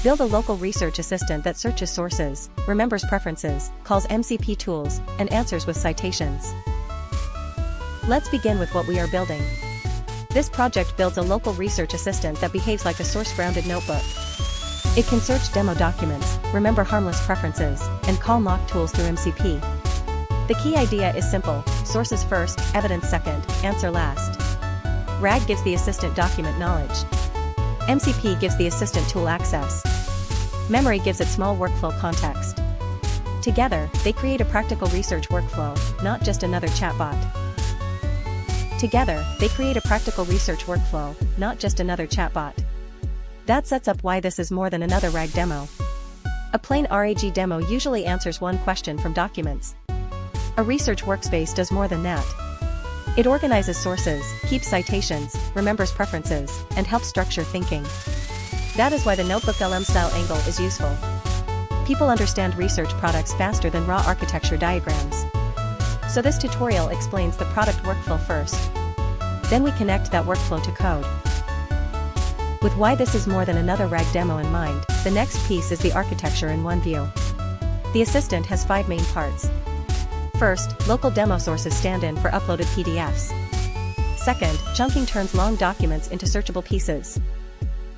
Build a local research assistant that searches sources, remembers preferences, calls MCP tools, and answers with citations. Let's begin with what we are building. This project builds a local research assistant that behaves like a source-grounded notebook. It can search demo documents, remember harmless preferences, and call mock tools through MCP. The key idea is simple: sources first, evidence second, answer last. RAG gives the assistant document knowledge. MCP gives the assistant tool access. Memory gives it small workflow context. Together, they create a practical research workflow, not just another chatbot. That sets up why this is more than another RAG demo. A plain RAG demo usually answers one question from documents. A research workspace does more than that. It organizes sources, keeps citations, remembers preferences, and helps structure thinking. That is why the NotebookLM-style angle is useful. People understand research products faster than raw architecture diagrams. So this tutorial explains the product workflow first. Then we connect that workflow to code. With why this is more than another RAG demo in mind, the next piece is the architecture in one view. The assistant has 5 main parts. First, local demo sources stand in for uploaded PDFs. Second, chunking turns long documents into searchable pieces.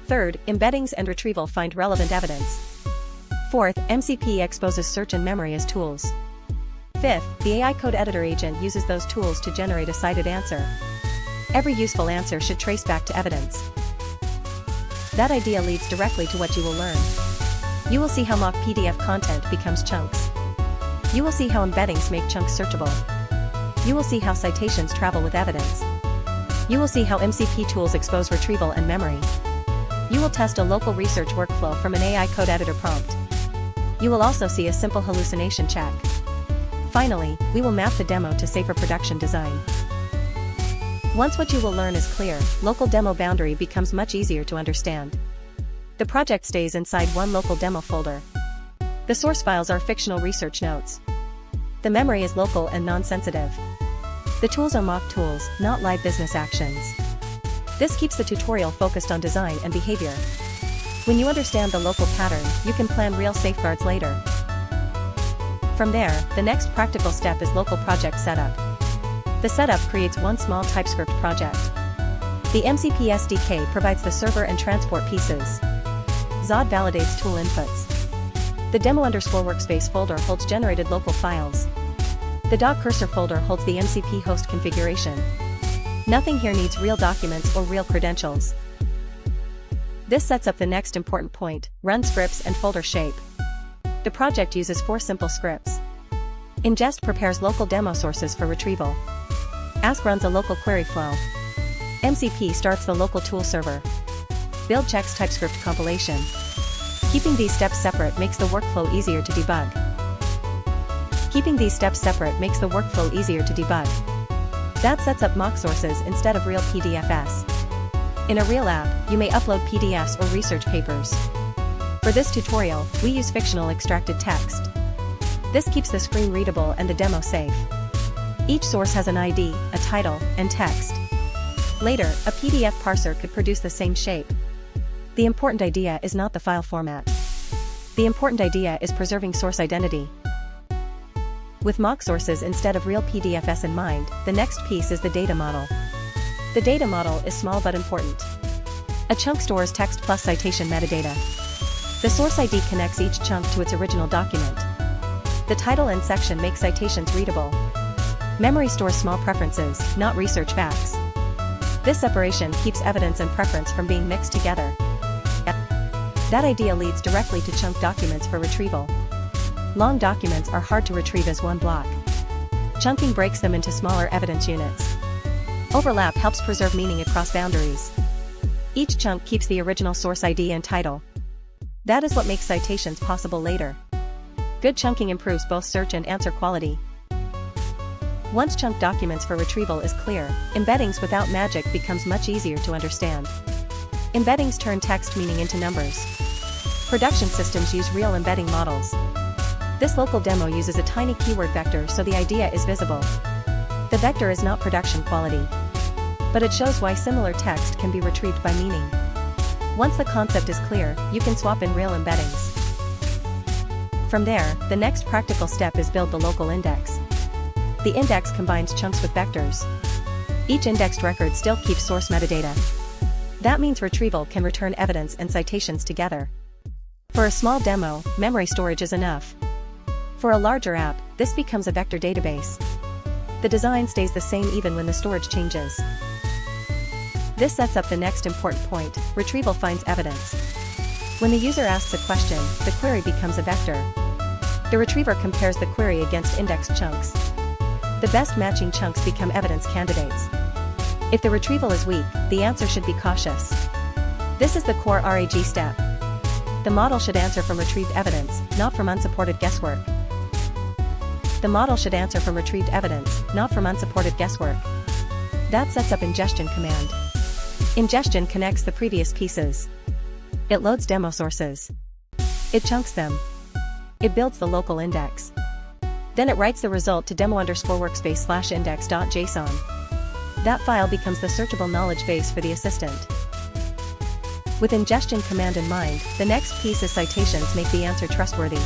Third, embeddings and retrieval find relevant evidence. Fourth, MCP exposes search and memory as tools. Fifth, the AI code editor agent uses those tools to generate a cited answer. Every useful answer should trace back to evidence. That idea leads directly to what you will learn. You will see how mock PDF content becomes chunks. You will see how embeddings make chunks searchable. You will see how citations travel with evidence. You will see how MCP tools expose retrieval and memory. You will test a local research workflow from an AI code editor prompt. You will also see a simple hallucination check. Finally, we will map the demo to safer production design. Once what you will learn is clear, local demo boundary becomes much easier to understand. The project stays inside one local demo folder. The source files are fictional research notes. The memory is local and non-sensitive. The tools are mock tools, not live business actions. This keeps the tutorial focused on design and behavior. When you understand the local pattern, you can plan real safeguards later. From there, the next practical step is local project setup. The setup creates one small TypeScript project. The MCP SDK provides the server and transport pieces. Zod validates tool inputs. The demo_workspace folder holds generated local files. The .cursor folder holds the MCP host configuration. Nothing here needs real documents or real credentials. This sets up the next important point: run scripts and folder shape. The project uses 4 simple scripts. Ingest prepares local demo sources for retrieval. Ask runs a local query flow. MCP starts the local tool server. Build checks TypeScript compilation. Keeping these steps separate makes the workflow easier to debug. That sets up mock sources instead of real PDFs. In a real app, you may upload PDFs or research papers. For this tutorial, we use fictional extracted text. This keeps the screen readable and the demo safe. Each source has an ID, a title, and text. Later, a PDF parser could produce the same shape. The important idea is not the file format. The important idea is preserving source identity. With mock sources instead of real PDFs in mind, the next piece is the data model. The data model is small but important. A chunk stores text plus citation metadata. The source ID connects each chunk to its original document. The title and section make citations readable. Memory stores small preferences, not research facts. This separation keeps evidence and preference from being mixed together. That idea leads directly to chunk documents for retrieval. Long documents are hard to retrieve as one block. Chunking breaks them into smaller evidence units. Overlap helps preserve meaning across boundaries. Each chunk keeps the original source ID and title. That is what makes citations possible later. Good chunking improves both search and answer quality. Once chunk documents for retrieval is clear, embeddings without magic becomes much easier to understand. Embeddings turn text meaning into numbers. Production systems use real embedding models. This local demo uses a tiny keyword vector so the idea is visible. The vector is not production quality, but it shows why similar text can be retrieved by meaning. Once the concept is clear, you can swap in real embeddings. From there, the next practical step is build the local index. The index combines chunks with vectors. Each indexed record still keeps source metadata. That means Retrieval can return evidence and citations together. For a small demo, memory storage is enough. For a larger app, this becomes a vector database. The design stays the same even when the storage changes. This sets up the next important point: Retrieval finds evidence. When the user asks a question, the query becomes a vector. The retriever compares the query against indexed chunks. The best matching chunks become evidence candidates. If the retrieval is weak, the answer should be cautious. This is the core RAG step. The model should answer from retrieved evidence, not from unsupported guesswork. The model should answer from retrieved evidence, not from unsupported guesswork. That sets up Ingestion Command. Ingestion connects the previous pieces. It loads demo sources. It chunks them. It builds the local index. Then it writes the result to demo_workspace/index.json. That file becomes the searchable knowledge base for the assistant. With Ingestion Command in mind, the next piece is citations make the answer trustworthy.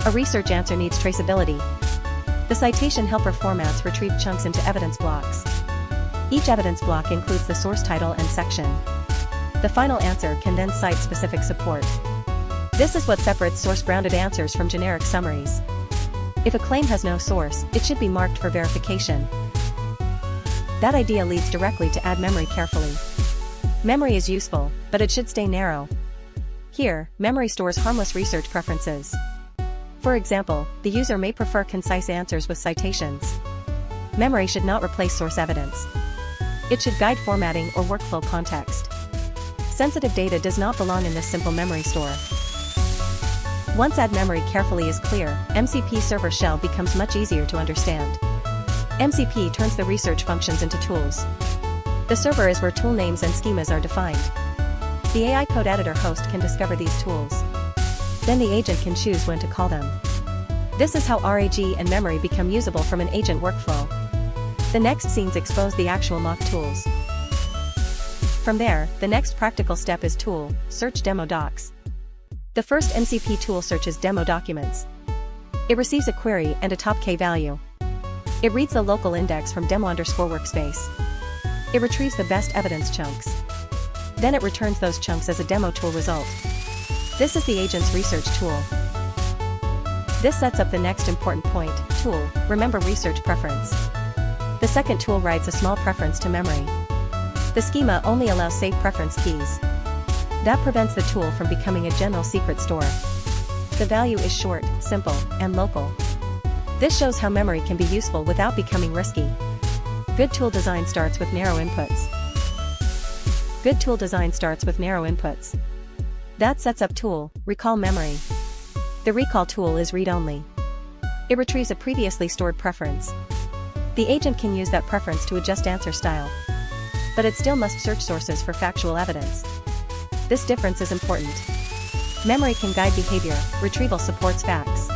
A research answer needs traceability. The citation helper formats retrieved chunks into evidence blocks. Each evidence block includes the source title and section. The final answer can then cite specific support. This is what separates source-grounded answers from generic summaries. If a claim has no source, it should be marked for verification. That idea leads directly to add memory carefully. Memory is useful, but it should stay narrow. Here, memory stores harmless research preferences. For example, the user may prefer concise answers with citations. Memory should not replace source evidence. It should guide formatting or workflow context. Sensitive data does not belong in this simple memory store. Once add memory carefully is clear, MCP Server Shell becomes much easier to understand. MCP turns the research functions into tools. The server is where tool names and schemas are defined. The AI code editor host can discover these tools. Then the agent can choose when to call them. This is how RAG and memory become usable from an agent workflow. The next scenes expose the actual mock tools. From there, the next practical step is tool, search demo docs. The first MCP tool searches demo documents. It receives a query and a top K value. It reads the local index from demo_workspace. It retrieves the best evidence chunks. Then it returns those chunks as a demo tool result. This is the agent's research tool. This sets up the next important point: tool, remember research preference. The second tool writes a small preference to memory. The schema only allows safe preference keys. That prevents the tool from becoming a general secret store. The value is short, simple, and local. This shows how memory can be useful without becoming risky. Good tool design starts with narrow inputs. Good tool design starts with narrow inputs. That sets up tool, recall memory. The recall tool is read-only. It retrieves a previously stored preference. The agent can use that preference to adjust answer style. But it still must search sources for factual evidence. This difference is important. Memory can guide behavior, retrieval supports facts.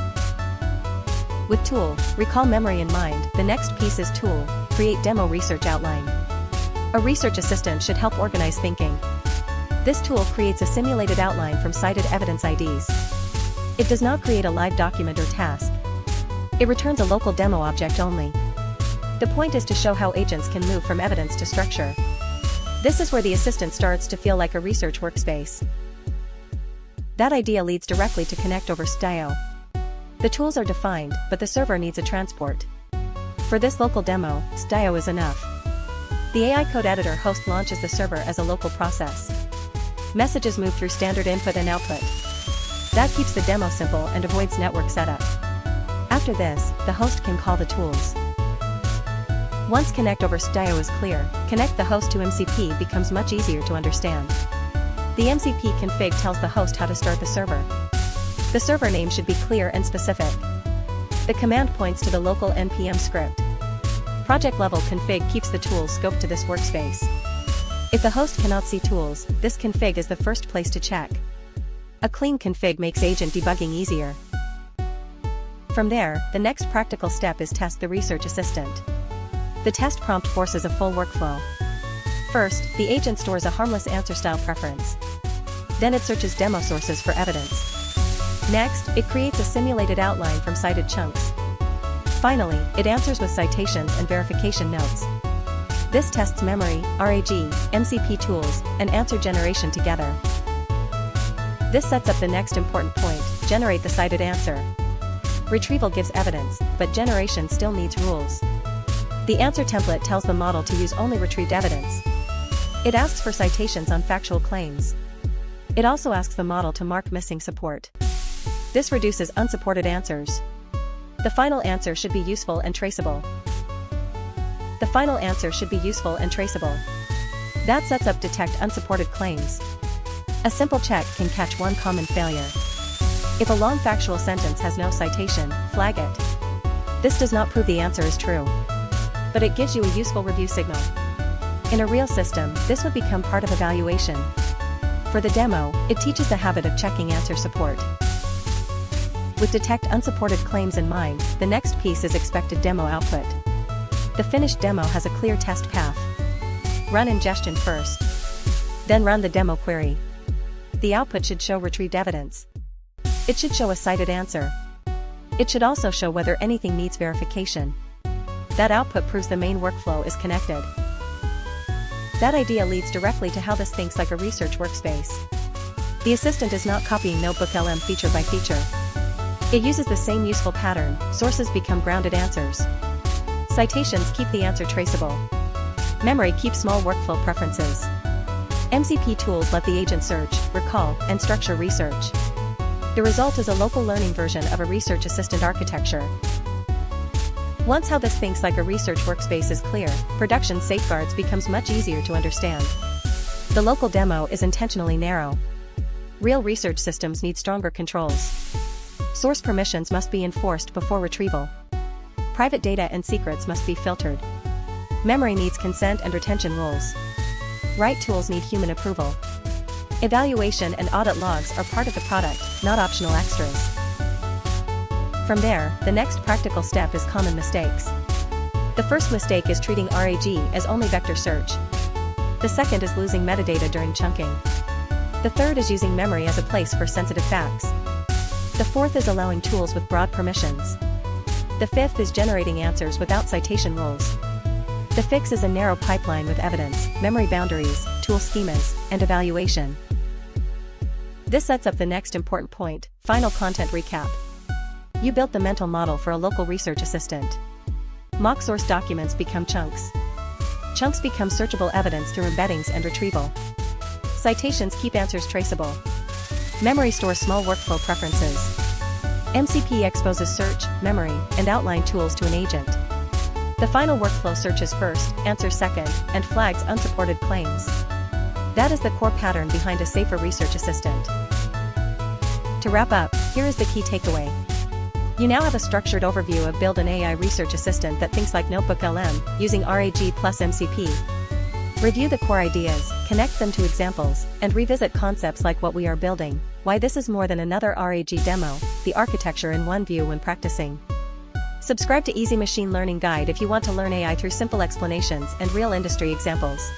With tool, recall memory in mind, the next piece is tool, create demo research outline. A research assistant should help organize thinking. This tool creates a simulated outline from cited evidence IDs. It does not create a live document or task. It returns a local demo object only. The point is to show how agents can move from evidence to structure. This is where the assistant starts to feel like a research workspace. That idea leads directly to connect over Stdio. The tools are defined, but the server needs a transport. For this local demo, Stdio is enough. The AI code editor host launches the server as a local process. Messages move through standard input and output. That keeps the demo simple and avoids network setup. After this, the host can call the tools. Once connect over Stdio is clear, connect the host to MCP becomes much easier to understand. The MCP config tells the host how to start the server. The server name should be clear and specific. The command points to the local npm script. Project level config keeps the tools scoped to this workspace. If the host cannot see tools, this config is the first place to check. A clean config makes agent debugging easier. From there, the next practical step is test the research assistant. The test prompt forces a full workflow. First, the agent stores a harmless answer style preference. Then it searches demo sources for evidence. Next, it creates a simulated outline from cited chunks. Finally, it answers with citations and verification notes. This tests memory, RAG, MCP tools, and answer generation together. This sets up the next important point: generate the cited answer. Retrieval gives evidence, but generation still needs rules. The answer template tells the model to use only retrieved evidence. It asks for citations on factual claims. It also asks the model to mark missing support. This reduces unsupported answers. The final answer should be useful and traceable. The final answer should be useful and traceable. That sets up detect unsupported claims. A simple check can catch one common failure. If a long factual sentence has no citation, flag it. This does not prove the answer is true, but it gives you a useful review signal. In a real system, this would become part of evaluation. For the demo, it teaches the habit of checking answer support. With detect unsupported claims in mind, the next piece is expected demo output. The finished demo has a clear test path. Run ingestion first. Then run the demo query. The output should show retrieved evidence. It should show a cited answer. It should also show whether anything needs verification. That output proves the main workflow is connected. That idea leads directly to how this thinks like a research workspace. The assistant is not copying NotebookLM feature by feature. It uses the same useful pattern. Sources become grounded answers. Citations keep the answer traceable. Memory keeps small workflow preferences. MCP tools let the agent search, recall, and structure research. The result is a local learning version of a research assistant architecture. Once how this thinks like a research workspace is clear, production safeguards becomes much easier to understand. The local demo is intentionally narrow. Real research systems need stronger controls. Source permissions must be enforced before retrieval. Private data and secrets must be filtered. Memory needs consent and retention rules. Write tools need human approval. Evaluation and audit logs are part of the product, not optional extras. From there, the next practical step is common mistakes. The first mistake is treating RAG as only vector search. The second is losing metadata during chunking. The third is using memory as a place for sensitive facts. The fourth is allowing tools with broad permissions. The fifth is generating answers without citation rules. The fix is a narrow pipeline with evidence, memory boundaries, tool schemas, and evaluation. This sets up the next important point: final content recap. You built the mental model for a local research assistant. Mock source documents become chunks. Chunks become searchable evidence through embeddings and retrieval. Citations keep answers traceable. Memory stores small workflow preferences. MCP exposes search, memory, and outline tools to an agent. The final workflow searches first, answers second, and flags unsupported claims. That is the core pattern behind a safer research assistant. To wrap up, here is the key takeaway. You now have a structured overview of build an AI research assistant that thinks like NotebookLM, using RAG plus MCP. Review the core ideas, connect them to examples, and revisit concepts like what we are building, why this is more than another RAG demo, the architecture in one view when practicing. Subscribe to Easy Machine Learning Guide if you want to learn AI through simple explanations and real industry examples.